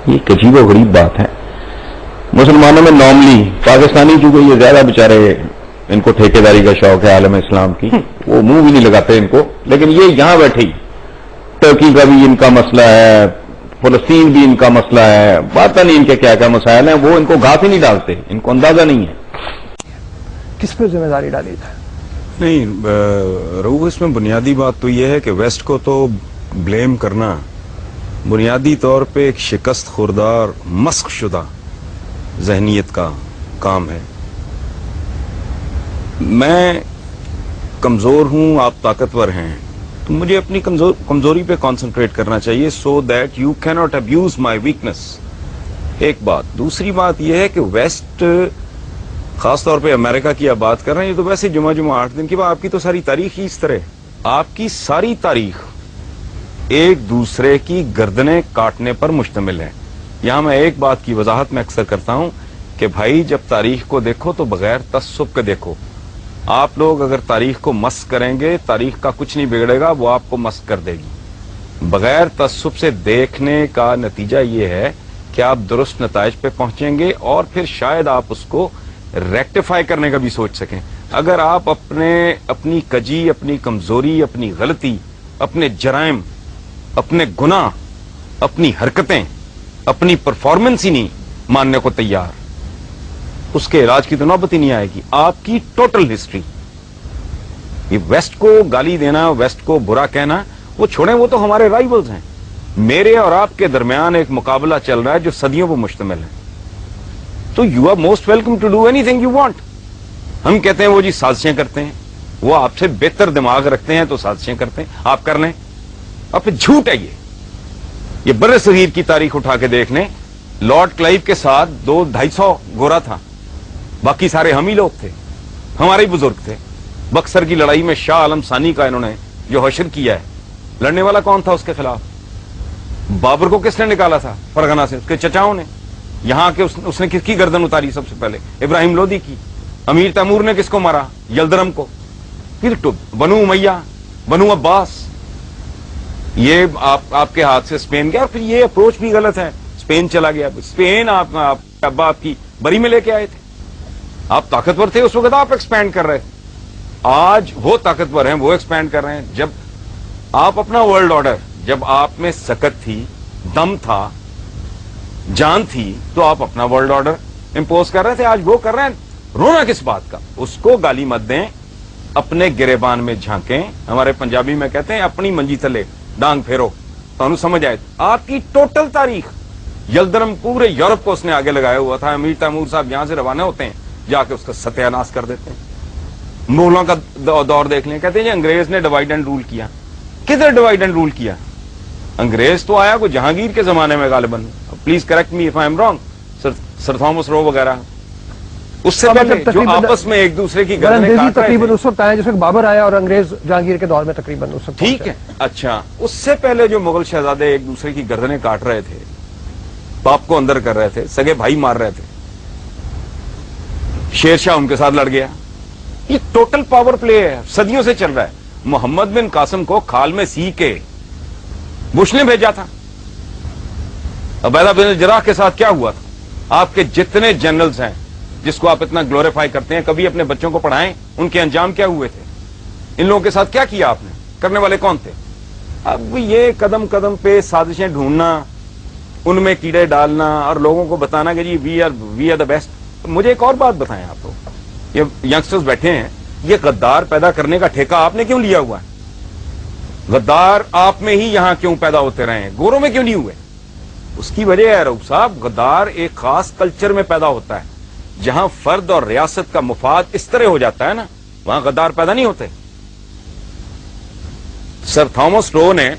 یہ ایک عجیب و غریب بات ہے. مسلمانوں میں نارملی پاکستانی چونکہ یہ زیادہ بیچارے ان کو ٹھیکیداری کا شوق ہے عالم اسلام کی، وہ منہ بھی نہیں لگاتے ان کو، لیکن یہ یہاں بیٹھے ہی ترکی کا بھی ان کا مسئلہ ہے، فلسطین بھی ان کا مسئلہ ہے، پتہ نہیں ان کے کیا کیا مسائل ہیں، وہ ان کو گھاس ہی نہیں ڈالتے، ان کو اندازہ نہیں ہے. کس پہ ذمہ داری ڈالی جائے؟ نہیں رؤوف، اس میں بنیادی بات تو یہ ہے کہ ویسٹ کو تو بلیم کرنا بنیادی طور پہ ایک شکست خوردار مسخ شدہ ذہنیت کا کام ہے. میں کمزور ہوں، آپ طاقتور ہیں، تو مجھے اپنی کمزوری پہ کانسنٹریٹ کرنا چاہیے سو دیٹ یو کی ناٹ ابیوز مائی ویکنس. ایک بات. دوسری بات یہ ہے کہ ویسٹ خاص طور پہ امریکہ کی آپ بات کر رہے ہیں، یہ تو ویسے جمعہ 8 دن کی بات. آپ کی تو ساری تاریخ ہی اس طرح، آپ کی ساری تاریخ ایک دوسرے کی گردنیں کاٹنے پر مشتمل ہے. یہاں میں ایک بات کی وضاحت میں اکثر کرتا ہوں کہ بھائی جب تاریخ کو دیکھو تو بغیر تعصب کے دیکھو. آپ لوگ اگر تاریخ کو مس کریں گے، تاریخ کا کچھ نہیں بگڑے گا، وہ آپ کو مس کر دے گی. بغیر تعصب سے دیکھنے کا نتیجہ یہ ہے کہ آپ درست نتائج پہ پہنچیں گے اور پھر شاید آپ اس کو ریکٹیفائی کرنے کا بھی سوچ سکیں. اگر آپ اپنی کجی، اپنی کمزوری، اپنی غلطی، اپنے جرائم، اپنے گناہ، اپنی حرکتیں، اپنی پرفارمنس ہی نہیں ماننے کو تیار، اس کے علاج کی تو نوبت ہی نہیں آئے گی. آپ کی ٹوٹل ہسٹری، یہ ویسٹ کو گالی دینا، ویسٹ کو برا کہنا وہ چھوڑیں، وہ تو ہمارے رائیولز ہیں. میرے اور آپ کے درمیان ایک مقابلہ چل رہا ہے جو صدیوں پر مشتمل ہے. تو you are most welcome to do anything you want. ہم کہتے ہیں وہ جی سازشیں کرتے ہیں، وہ آپ سے بہتر دماغ رکھتے ہیں تو سازشیں کرتے ہیں، آپ کر لیں. اور پھر جھوٹ ہے یہ بر صغیر کی تاریخ اٹھا کے دیکھ لیں. لارڈ کلائیو کے ساتھ 200-250 گورا تھا، باقی سارے ہم ہی لوگ تھے، ہمارے ہی بزرگ تھے. بکسر کی لڑائی میں شاہ عالم ثانی کا انہوں نے جو حشر کیا ہے، لڑنے والا کون تھا اس کے خلاف؟ بابر کو کس نے نکالا تھا فرغانہ سے؟ اس کے چچاؤں نے. یہاں کے اس نے کس کی گردن اتاری سب سے پہلے؟ ابراہیم لودھی کی. امیر تیمور نے کس کو مارا؟ یلدرم کو. پھر بنو امیہ، بنو عباس. یہ آپ کے ہاتھ سے اسپین گیا، اور پھر یہ اپروچ بھی غلط ہے. اسپین چلا گیا، اسپین آپ ابا آپ کی بری میں لے کے آئے تھے. آپ طاقتور تھے اس وقت، آپ ایکسپینڈ کر رہے تھے. آج وہ طاقتور ہیں، وہ ایکسپینڈ کر رہے ہیں. جب آپ اپنا ورلڈ آرڈر، جب آپ میں سکت تھی، دم تھا، جان تھی، تو آپ اپنا ورلڈ آرڈر امپوز کر رہے تھے. آج وہ کر رہے ہیں. رونا کس بات کا؟ اس کو گالی مت دیں، اپنے گریبان میں جھانکیں. ہمارے پنجابی میں کہتے ہیں اپنی منجی تلے ڈانگ پھیرو تو انہوں سمجھ آئے. آپ کی ٹوٹل تاریخ، یلدرم پورے یورپ کو اس نے آگے لگایا ہوا تھا. امیر تیمور صاحب یہاں سے روانہ ہوتے ہیں، جا کے اس کا ستیہ ناش کر دیتے ہیں. مغلوں کا دور دیکھ لیں، کہتے ہیں جی انگریز نے ڈیوائڈ اینڈ رول کیا. کدھر ڈیوائڈ اینڈ رول کیا؟ انگریز تو آیا کو جہانگیر کے زمانے میں غالباً. Please correct me if I am wrong, sir Thomas Roe وغیرہ. اس سے پہلے جو آپس میں ایک دوسرے کی گردنیں کاٹ رہے تقریباً اس وقت آیا جس وقت بابر آیا، اور انگریز جہانگیر کے دور میں تقریباً اس وقت. ٹھیک ہے، اچھا. اس سے پہلے جو مغل شہزادے ایک دوسرے کی گردنیں کاٹ رہے تھے، باپ کو اندر کر رہے تھے، سگے بھائی مار رہے تھے، شیر شاہ ان کے ساتھ لڑ گیا. یہ ٹوٹل پاور پلے ہے، صدیوں سے چل رہا ہے. محمد بن قاسم کو کھال میں سی کے بش نے بھیجا تھا. عبیدہ بن الجراح کے ساتھ کیا ہوا تھا؟ آپ کے جتنے جنرلز ہیں جس کو آپ اتنا گلوریفائی کرتے ہیں، کبھی اپنے بچوں کو پڑھائیں ان کے انجام کیا ہوئے تھے؟ ان لوگوں کے ساتھ کیا کیا آپ نے؟ کرنے والے کون تھے؟ اب یہ قدم قدم پہ سازشیں ڈھونڈنا، ان میں کیڑے ڈالنا اور لوگوں کو بتانا کہ جی وی آر دا بیسٹ. مجھے ایک اور بات بتائیں آپ لوگ، یہ ینگسٹرز بیٹھے ہیں، یہ غدار پیدا کرنے کا ٹھیکہ آپ نے کیوں لیا ہوا ہے؟ غدار آپ میں ہی یہاں کیوں پیدا ہوتے رہے ہیں، گوروں میں کیوں نہیں ہوئے؟ اس کی وجہ ہے رؤوف صاحب، غدار ایک خاص کلچر میں پیدا ہوتا ہے. جہاں فرد اور ریاست کا مفاد اس طرح ہو جاتا ہے نا، وہاں غدار پیدا نہیں ہوتے. سر تھامس رو نے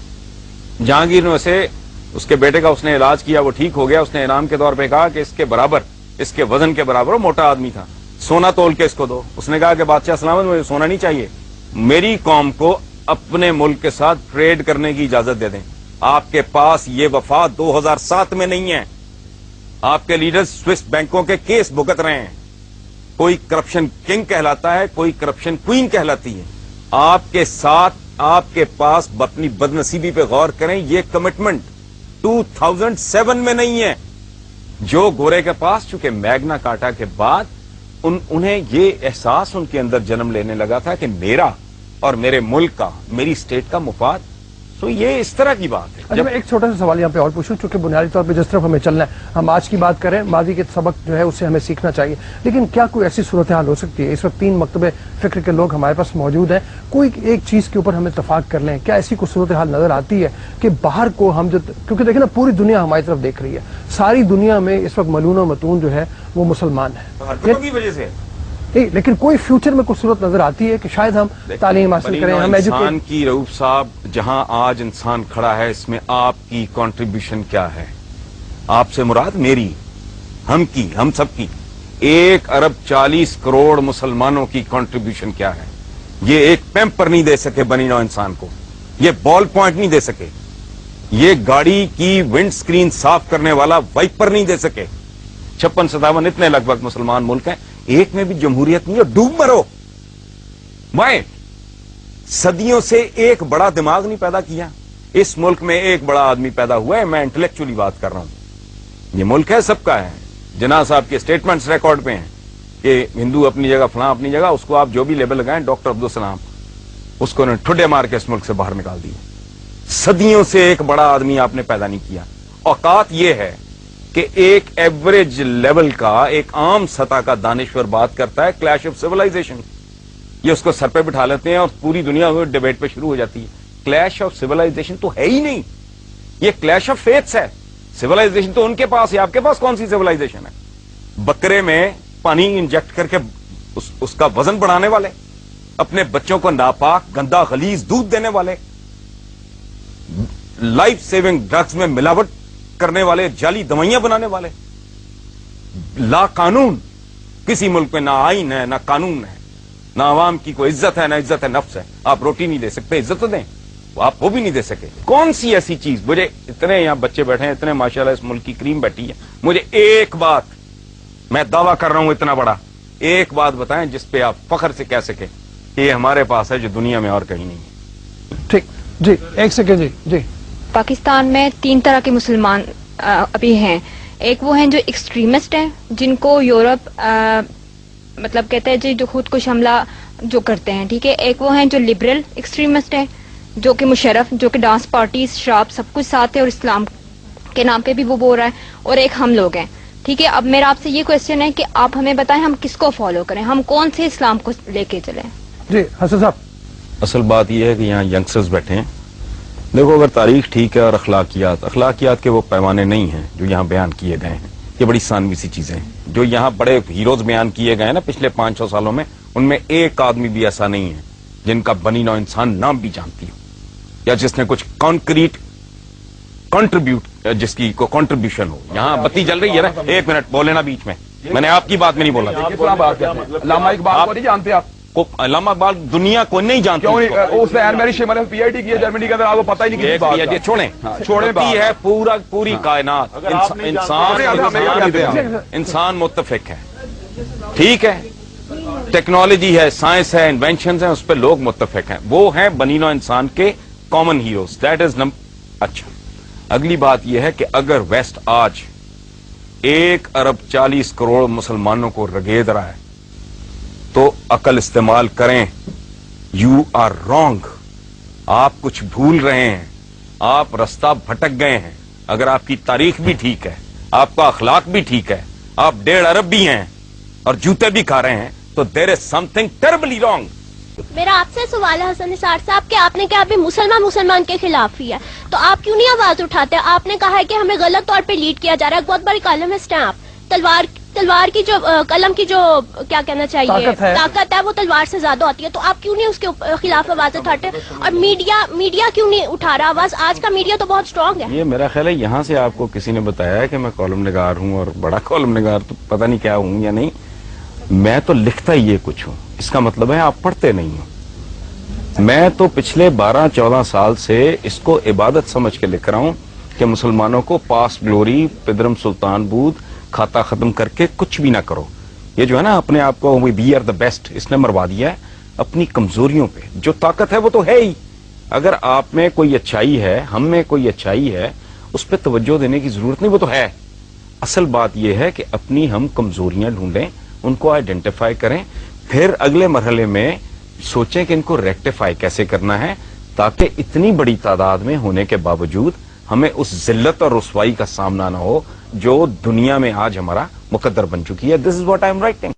جہانگیر میں سے اس کے بیٹے کا اس نے علاج کیا، وہ ٹھیک ہو گیا. اس نے انعام کے طور پہ کہا کہ اس کے برابر، اس کے وزن کے برابر، وہ موٹا آدمی تھا، سونا تول کے اس کو دو. اس نے کہا کہ بادشاہ سلامت، مجھے سونا نہیں چاہیے، میری قوم کو اپنے ملک کے ساتھ ٹریڈ کرنے کی اجازت دے دیں. آپ کے پاس یہ وفا 2007 میں نہیں ہے. آپ کے لیڈر سوئس بینکوں کے کیس بھگت رہے ہیں. کوئی کرپشن کنگ کہلاتا ہے، کوئی کرپشن کوئین کہلاتی ہے. آپ کے ساتھ، آپ کے پاس اپنی بدنصیبی پہ غور کریں. یہ کمٹمنٹ 2007 में नहीं है। जो गोरे के पास, चूंकि मैग्ना कार्टा के बाद उन्हें ये एहसास उनके अंदर जन्म लेने लगा था कि मेरा और मेरे मुल्क का, मेरी स्टेट का मुफाद, तो ये इस तरह की बात है। अच्छा, मैं एक छोटा सा सवाल यहाँ पे और पूछूं, चूंकि बुनियादी तौर पे जिस तरफ हमें चलना है, हम आज की बात करें, माजी के सबक जो है उससे हमें सीखना चाहिए, लेकिन क्या कोई ऐसी सूरत हाल हो सकती है, इस वक्त 3 मकतबे फिक्र के लोग हमारे पास मौजूद हैं, कोई एक चीज के ऊपर हम इत्तफाक कर लें, क्या ऐसी कोई सूरत हाल नजर आती है कि बाहर को हम जो, क्योंकि देखिए ना पूरी दुनिया हमारी तरफ देख रही है, सारी दुनिया में इस वक्त मलून और मतून जो है वो मुसलमान है, हरकतों की वजह से नहीं, लेकिन कोई फ्यूचर में कुछ सूरत नजर आती है कि शायद हम तालीम हासिल करें, हम इंसान की रऊफ साहब, जहां आज इंसान खड़ा है, इसमें आपकी कंट्रीब्यूशन क्या है? आपसे मुराद मेरी, हम सबकी 1 अरब 40 करोड़ मुसलमानों की कंट्रीब्यूशन क्या है? ये एक पैम्पर नहीं दे सके बनी नौ इंसान को, ये बॉल पॉइंट नहीं दे सके, ये गाड़ी की विंड स्क्रीन साफ करने वाला वाइपर नहीं दे सके। 56-57 इतने लगभग मुसलमान मुल्क हैं, एक में भी जमहूरियत नहीं है, डूब मरो। मैं सदियों से एक बड़ा दिमाग नहीं पैदा किया, इस मुल्क में एक बड़ा आदमी पैदा हुआ है, मैं इंटेलेक्चुअली बात कर रहा हूं। ये मुल्क है, सबका है। जिन्ना साहब के स्टेटमेंट्स रिकॉर्ड पे हैं कि हिंदू अपनी जगह, फलां अपनी जगह, उसको आप जो भी लेबल लगाएं, डॉक्टर अब्दुल सलाम, उसको उन्होंने ठुड्डे मार के इस मुल्क से बाहर निकाल दिया। सदियों से एक बड़ा आदमी आपने पैदा नहीं किया। औकात यह है कि एक एवरेज लेवल का, एक आम सतह का दानिश्वर बात करता है क्लैश ऑफ सिविलाइजेशन, ये उसको सर पे बिठा लेते हैं और पूरी दुनिया में डिबेट पे शुरू हो जाती है। क्लैश ऑफ सिविलाइजेशन तो है ही नहीं, ये क्लैश ऑफ फेथ्स है। सिविलाइजेशन तो उनके पास है, आपके पास कौन सी सिविलाइजेशन है? बकरे में पानी इंजेक्ट करके उसका वजन बढ़ाने वाले, अपने बच्चों को नापाक गंदा गलीज दूध देने वाले, लाइफ सेविंग ड्रग्स में मिलावट करने वाले, जाली दवाइयां बनाने वाले, ला कानून, किसी मुल्क में ना आईन है, ना कानून है, ना आवाम की कोई इज्जत है, ना इज्जत है नफ्स है। आप रोटी नहीं दे सकते, इज्जत तो दें, आप वो भी नहीं दे सके। कौन सी ऐसी चीज, मुझे इतने यहां बच्चे बैठे हैं, इतने माशाल्लाह इस मुल्क की क्रीम बैठी है, मुझे एक बात, मैं दावा कर रहा हूं इतना बड़ा, एक बात बताएं जिस पे आप फख्र से कह सके कि ये हमारे पास है, जो दुनिया में और कहीं नहीं है। ठीक जी, एक सेकेंड जी। पाकिस्तान में 3 तरह के मुसलमान अभी हैं। एक वो हैं जो एक्सट्रीमिस्ट हैं, जिनको यूरोप मतलब कहते हैं जी, जो खुद कुछ हमला जो करते हैं, ठीक है। एक वो हैं जो लिबरल एक्सट्रीमिस्ट हैं, जो कि मुशर्रफ, जो कि डांस पार्टीज, शराब सब कुछ साथ है और इस्लाम के नाम पे भी वो बोल रहा है। और एक हम लोग हैं, ठीक है। अब मेरा आपसे ये क्वेश्चन है कि आप हमें बताएं हम किसको फॉलो करें, हम कौन से इस्लाम को लेके चलें? जी हसन साहब। असल बात यह है कि यहाँ यंगस्टर्स बैठे हैं। देखो, अगर तारीख ठीक है और अखलाकियात के वो पैमाने नहीं हैं जो यहाँ बयान किए गए हैं, ये बड़ी सानवी सी चीजें हैं। जो यहाँ बड़े हीरोज बयान किए गए हैं ना पिछले 500 सालों में, उनमें एक आदमी भी ऐसा नहीं है जिनका बनी नौ इंसान नाम भी जानती हो, या जिसने कुछ कॉन्क्रीट जिसकी को कंट्रीब्यूशन हो। यहाँ बत्ती जल रही है ना, 1 मिनट बोले ना बीच में, मैंने आपकी बात में नहीं बोला। अल्लामा इकबाल को नहीं जानते आप? अल्लामा इकबाल दुनिया को नहीं जानती। क्यों नहीं? उसने एन मैरी शेमर में पीएचडी की है जर्मनी के अंदर, आपको पता ही नहीं किसी बात का। छोड़े है पूरी कायनात, इंसान मुत्तफिक है, ठीक है। टेक्नोलॉजी है, साइंस है, इन्वेंशन है, उस पर लोग मुत्तफिक हैं। वो हैं बनी नौ इंसान के कॉमन हीरोज, दैट इज अच्छा। अगली बात यह है कि अगर वेस्ट आज 1 अरब 40 करोड़ मुसलमानों को रगेद रहा है, तो अकल इस्तेमाल करें। यू आर रॉन्ग, आप कुछ भूल रहे हैं, आप रास्ता भटक गए हैं। अगर आपकी तारीख भी ठीक है, आपका अखलाक भी ठीक है, आप 1.5 अरब भी हैं और जूते भी खा रहे हैं, तो there is something terribly wrong. मेरा आपसे सवाल है हसन निसार साहब कि आपने कहा अभी मुसलमान के खिलाफ ही है, तो आप क्यों नहीं आवाज उठाते? आपने कहा है कि हमें गलत तौर पे लीड किया जा रहा है। बहुत बड़ी कलमिस्ट हैं आप, तलवार की जो कलम की जो क्या कहना चाहिए ताकत है वो तलवार से ज्यादा होती है, तो आप क्यों नहीं उसके खिलाफ आवाज उठाते? और मीडिया क्यों नहीं उठा रहा आवाज? आज का मीडिया तो बहुत स्ट्रांग है। ये मेरा ख्याल है यहाँ से आपको किसी ने बताया है कि मैं कॉलम निगार हूँ, और बड़ा कॉलम निगार तो पता नहीं क्या हूँ या नहीं। मैं तो लिखता ही ये कुछ हूँ, इसका मतलब है आप पढ़ते नहीं हो। मैं तो पिछले 12-14 साल से इसको इबादत समझ के लिख रहा हूँ कि मुसलमानों को पास ग्लोरी, पिदरम सुल्तान बूद, खाता खत्म करके कुछ भी ना करो। ये जो है ना अपने आप को वी आर द बेस्ट, इसने मरवा दिया है अपनी कमजोरियों पे। जो ताकत है वो तो है ही। अगर आप में कोई अच्छाई है, हम में कोई अच्छाई है, اس پہ توجہ دینے کی ضرورت نہیں, وہ تو ہے. اصل بات یہ ہے کہ اپنی ہم کمزوریاں ڈھونڈیں, ان کو آئیڈینٹیفائی کریں, پھر اگلے مرحلے میں سوچیں کہ ان کو ریکٹیفائی کیسے کرنا ہے, تاکہ اتنی بڑی تعداد میں ہونے کے باوجود ہمیں اس ذلت اور رسوائی کا سامنا نہ ہو جو دنیا میں آج ہمارا مقدر بن چکی ہے. This is what I am writing.